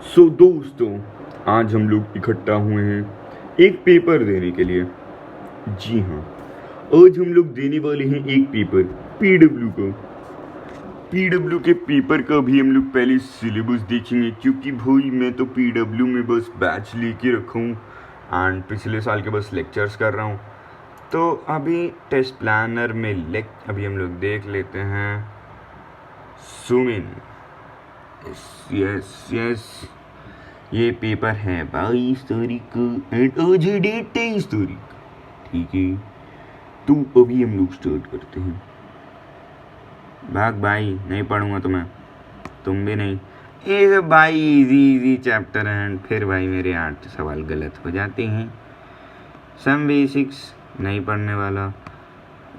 सो दोस्तों, आज हम लोग इकट्ठा हुए हैं एक पेपर देने के लिए। जी हाँ, आज हम लोग देने वाले हैं एक पेपर पीडब्ल्यू का। पीडब्ल्यू के पेपर का भी हम लोग पहले सिलेबस देखेंगे, क्योंकि भाई मैं तो पीडब्ल्यू में बस बैच लेके रखा हूँ एंड पिछले साल के बस लेक्चर्स कर रहा हूँ। तो अभी टेस्ट प्लानर में अभी हम लोग देख लेते हैं। सुमिन, यस यस, ये पेपर है 22 तारीख को एंड आज है डेट 23 तारीख। ठीक है, तो अभी हम लोग स्टार्ट करते हैं। भाग भाई, नहीं पढ़ूंगा तो मैं, तुम भी नहीं। ये सब भाई इजी इजी चैप्टर हैं, फिर भाई मेरे 8 सवाल गलत हो जाते हैं। सम बेसिक्स नहीं पढ़ने वाला,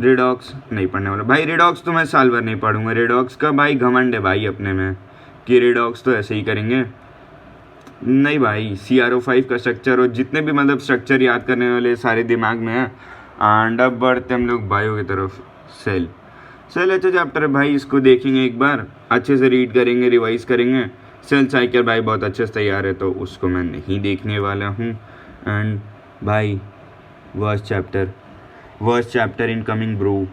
रेडॉक्स नहीं पढ़ने वाला। भाई रेडॉक्स तो मैं साल भर नहीं पढ़ूंगा। रेडॉक्स का भाई घमंड है भाई अपने में कि रेडॉक्स तो ऐसे ही करेंगे। नहीं भाई, CRO5 का स्ट्रक्चर और जितने भी मतलब स्ट्रक्चर याद करने वाले सारे दिमाग में है। एंड अब बढ़ते हम लोग बायो की तरफ। सेल अच्छा चैप्टर है भाई, इसको देखेंगे एक बार, अच्छे से रीड करेंगे, रिवाइज करेंगे। सेल साइकिल भाई बहुत अच्छे से तैयार है, तो उसको मैं नहीं देखने वाला हूँ। एंड भाई worst chapter incoming bro.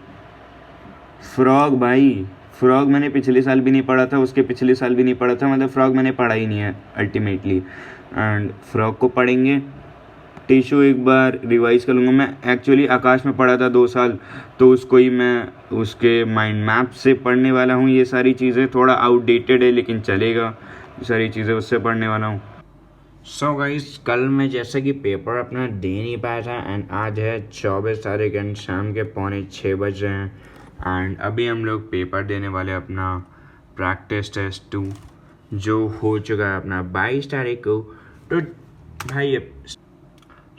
Frog भाई, फ्रॉग मैंने पिछले साल भी नहीं पढ़ा था, उसके पिछले साल भी नहीं पढ़ा था, मतलब फ्रॉग मैंने पढ़ा ही नहीं है अल्टीमेटली। एंड फ्रॉग को पढ़ेंगे। टिश्यू एक बार रिवाइज कर लूँगा। मैं एक्चुअली आकाश में पढ़ा था 2 साल, तो उसको ही मैं उसके माइंड मैप से पढ़ने वाला हूँ। ये सारी चीज़ें थोड़ा आउटडेटेड है, लेकिन चलेगा, ये सारी चीज़ें उससे पढ़ने वाला हूँ। सो गाइस, कल मैं जैसे कि पेपर अपना दे नहीं पाया था एंड आज है 24 तारीख एंड शाम के 5:45 बज रहे हैं। एंड अभी हम लोग पेपर देने वाले अपना प्रैक्टिस टेस्ट 2, जो हो चुका है अपना 22 तारीख को। तो भाई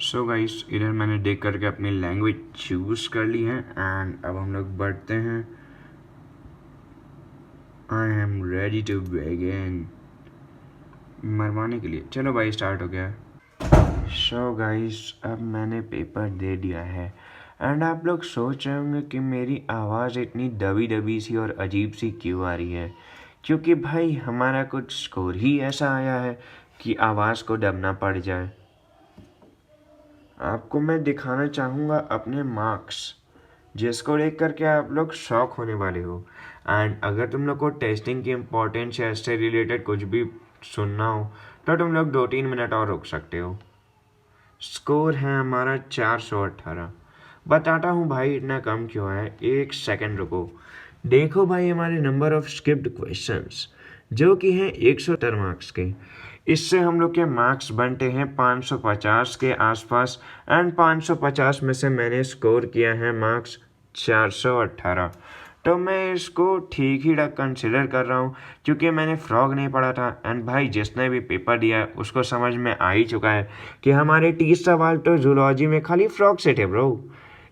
सो गाइस, इधर मैंने देख करके अपनी लैंग्वेज चूज़ कर ली है एंड अब हम लोग बढ़ते हैं। I am ready to begin, मरवाने के लिए। चलो भाई, स्टार्ट हो गया। सो गाइस, अब मैंने पेपर दे दिया है एंड आप लोग सोच रहे होंगे कि मेरी आवाज़ इतनी दबी दबी सी और अजीब सी क्यों आ रही है, क्योंकि भाई हमारा कुछ स्कोर ही ऐसा आया है कि आवाज़ को दबना पड़ जाए। आपको मैं दिखाना चाहूँगा अपने मार्क्स, जिसको देख करके आप लोग शॉक होने वाले हो। एंड अगर तुम लोग को टेस्टिंग की इम्पोर्टेंस या इससे रिलेटेड कुछ भी सुनना हो तो तुम लोग 2-3 मिनट और रुक सकते हो। स्कोर है हमारा 418। बताता हूँ भाई इतना कम क्यों है, एक सेकंड रुको। देखो भाई, हमारे नंबर ऑफ स्किप्ड क्वेश्चंस जो कि हैं 170 मार्क्स के, इससे हम लोग के मार्क्स बनते हैं 550 के आसपास। एंड 550 में से मैंने स्कोर किया है मार्क्स 418। तो मैं इसको ठीक ही कंसिडर कर रहा हूँ, क्योंकि मैंने फ्रॉग नहीं पढ़ा था। एंड भाई जिसने भी पेपर दिया है उसको समझ में आ ही चुका है कि हमारे 30 सवाल तो जूलॉजी में खाली फ्रॉग से थे ब्रो।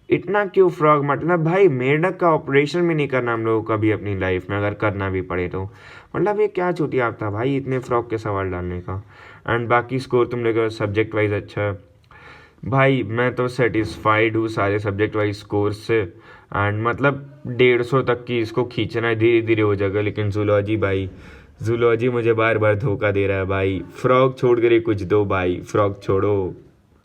इतना क्यों फ्रॉग, मतलब भाई मेंढक का ऑपरेशन भी नहीं करना हम लोगों को कभी अपनी लाइफ में, अगर करना भी पड़े तो। मतलब ये क्या चुतिया था भाई इतने फ्रॉग के सवाल डालने का। एंड बाकी स्कोर तुम लोग का सब्जेक्ट वाइज अच्छा है भाई, मैं तो सेटिस्फाइड हूँ सारे सब्जेक्ट वाइज स्कोर से। एंड मतलब 150 तक की इसको खींचना है, धीरे धीरे हो जाएगा। लेकिन जूलॉजी भाई, जूलॉजी मुझे बार बार धोखा दे रहा है भाई। फ्रॉग छोड़ कर ही कुछ दो भाई, फ्रॉग छोड़ो।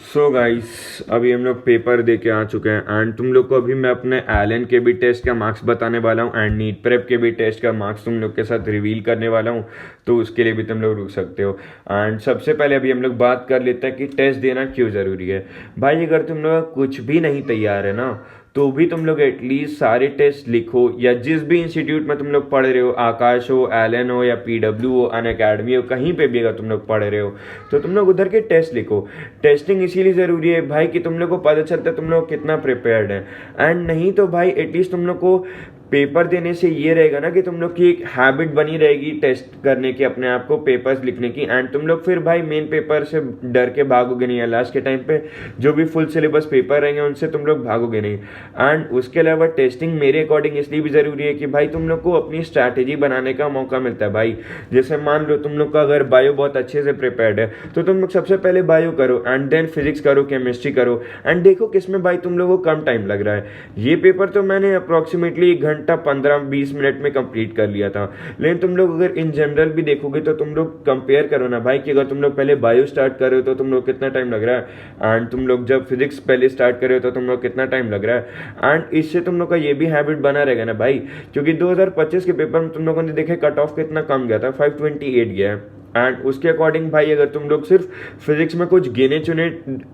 सो गाइस, अभी हम लोग पेपर दे के आ चुके हैं एंड तुम लोग को अभी मैं अपने एलन के भी टेस्ट का मार्क्स बताने वाला हूँ एंड नीट प्रेप के भी टेस्ट का मार्क्स तुम लोग के साथ रिवील करने वाला हूँ, तो उसके लिए भी तुम लोग रुक सकते हो। एंड सबसे पहले अभी हम लोग बात कर लेते हैं कि टेस्ट देना क्यों ज़रूरी है। भाई अगर तुम लोग कुछ भी नहीं तैयार है ना, तो भी तुम लोग एटलीस्ट सारे टेस्ट लिखो, या जिस भी इंस्टीट्यूट में तुम लोग पढ़ रहे हो, आकाश हो, एलन हो या PW हो, अनअकैडमी हो, कहीं पे भी अगर तुम लोग पढ़ रहे हो तो तुम लोग उधर के टेस्ट लिखो। टेस्टिंग इसीलिए ज़रूरी है भाई कि तुम लोग को पता चलता है तुम लोग कितना प्रिपेयर्ड है। एंड नहीं तो भाई एटलीस्ट तुम लोग को पेपर देने से ये रहेगा ना कि तुम लोग की एक हैबिट बनी रहेगी टेस्ट करने की, अपने आप को पेपर्स लिखने की। एंड तुम लोग फिर भाई मेन पेपर से डर के भागोगे नहीं, है लास्ट के टाइम पे जो भी फुल सिलेबस पेपर रहेंगे उनसे तुम लोग भागोगे नहीं। एंड उसके अलावा टेस्टिंग मेरे अकॉर्डिंग इसलिए भी ज़रूरी है कि भाई तुम लोग को अपनी स्ट्रैटेजी बनाने का मौका मिलता है भाई। जैसे मान लो तुम लोग का अगर बायो बहुत अच्छे से प्रिपेयर्ड है, तो तुम लोग सबसे पहले बायो करो एंड देन फिजिक्स करो, केमिस्ट्री करो, एंड देखो किसमें भाई तुम लोगों को कम टाइम लग रहा है। ये पेपर तो मैंने अप्रॉक्सीमेटली 1 घंटे घंटा 15-20 मिनट में कंप्लीट कर लिया था। लेकिन तुम लोग अगर इन जनरल भी देखोगे तो तुम लोग कंपेयर करो ना भाई, कि अगर तुम लोग पहले बायो स्टार्ट कर रहे हो तो तुम लोग कितना टाइम लग रहा है, एंड तुम लोग जब फिजिक्स पहले स्टार्ट कर रहे हो तो तुम लोग कितना टाइम लग रहा है। एंड इससे तुम लोग का ये भी हैबिट बना रहेगा ना भाई, क्योंकि 2025 के पेपर में तुम लोगों ने देखे कट ऑफ कितना कम गया था, 528 गया है। एंड उसके अकॉर्डिंग भाई अगर तुम लोग सिर्फ फिजिक्स में कुछ गिने चुने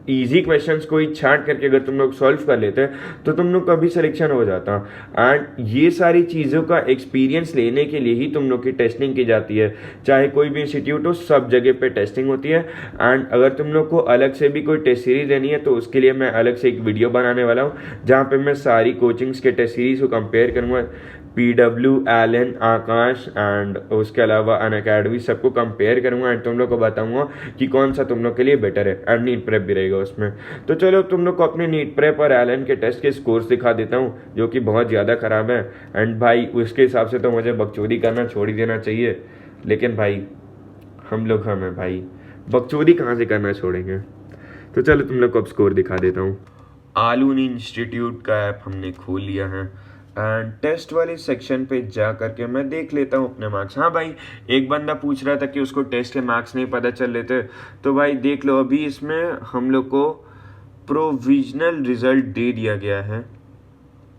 इजी क्वेश्चंस को ही छांट करके अगर तुम लोग सॉल्व कर लेते तो तुम लोग का भी सिलेक्शन हो जाता। एंड ये सारी चीज़ों का एक्सपीरियंस लेने के लिए ही तुम लोग की टेस्टिंग की जाती है, चाहे कोई भी इंस्टीट्यूट हो, सब जगह पे टेस्टिंग होती है। एंड अगर तुम लोग को अलग से भी कोई टेस्ट सीरीज लेनी है तो उसके लिए मैं अलग से एक वीडियो बनाने वाला हूँ, जहाँ पे मैं सारी कोचिंग्स के टेस्ट सीरीज को कंपेयर करूँगा, PW, एलन, आकाश एंड उसके अलावा अनअकैडमी, सबको कंपेयर करूंगा एंड तुम लोग को बताऊंगा कि कौन सा तुम लोग के लिए बेटर है। एंड नीट प्रेप भी रहेगा उसमें। तो चलो तुम लोग को अपने नीट प्रेप और एलन के टेस्ट के स्कोर्स दिखा देता हूं, जो कि बहुत ज़्यादा ख़राब है। एंड भाई उसके हिसाब से तो मुझे बकचोदी करना छोड़ ही देना चाहिए, लेकिन भाई हम लोग हैं भाई, बकचोदी कहाँ से करना छोड़ेंगे। तो चलो तुम लोग को अब स्कोर दिखा देता हूँ। आलूनी इंस्टीट्यूट का ऐप हमने खोल लिया है एंड टेस्ट वाले सेक्शन पे जा करके मैं देख लेता हूँ अपने मार्क्स। हाँ भाई, एक बंदा पूछ रहा था कि उसको टेस्ट के मार्क्स नहीं पता चल रहे थे, तो भाई देख लो अभी इसमें हम लोग को प्रोविजनल रिजल्ट दे दिया गया है।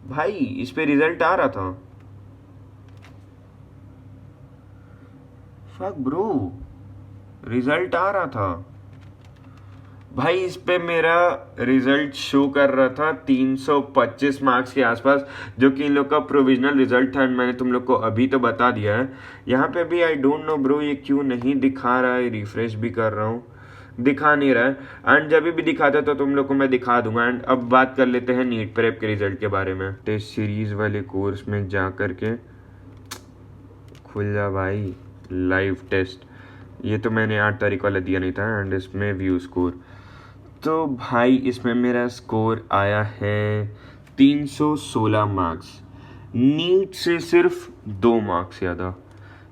भाई इस पे रिजल्ट आ रहा था, फक ब्रो, रिजल्ट आ रहा था भाई। इस पे मेरा रिजल्ट शो कर रहा था 325 मार्क्स के आसपास, जो कि इन लोग का प्रोविजनल रिजल्ट था। मैंने तुम लोग को अभी तो बता दिया है। यहाँ पे भी आई डोंट नो ब्रो ये क्यों नहीं दिखा रहा है, रिफ्रेश भी कर रहा हूँ, दिखा नहीं रहा है। एंड जब भी दिखाता तो तुम लोग को मैं दिखा दूंगा। एंड अब बात कर लेते हैं नीट प्रेप के रिजल्ट के बारे में। टेस्ट सीरीज वाले कोर्स में जा करके खुल जा भाई, लाइव टेस्ट, ये तो मैंने 8 तारीख वाला दिया नहीं था। एंड इसमें व्यू स्कोर, तो भाई इसमें मेरा स्कोर आया है 316 मार्क्स, नीट से सिर्फ 2 मार्क्स ज़्यादा।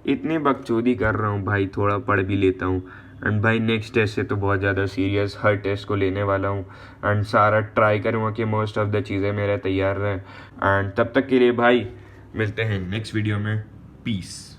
इतनी बकचोदी कर रहा हूँ भाई, थोड़ा पढ़ भी लेता हूँ। एंड भाई नेक्स्ट टेस्ट से तो बहुत ज़्यादा सीरियस हर टेस्ट को लेने वाला हूँ एंड सारा ट्राई करूँगा कि मोस्ट ऑफ द चीज़ें मेरे तैयार रहें। एंड तब तक के लिए भाई मिलते हैं नेक्स्ट वीडियो में। पीस।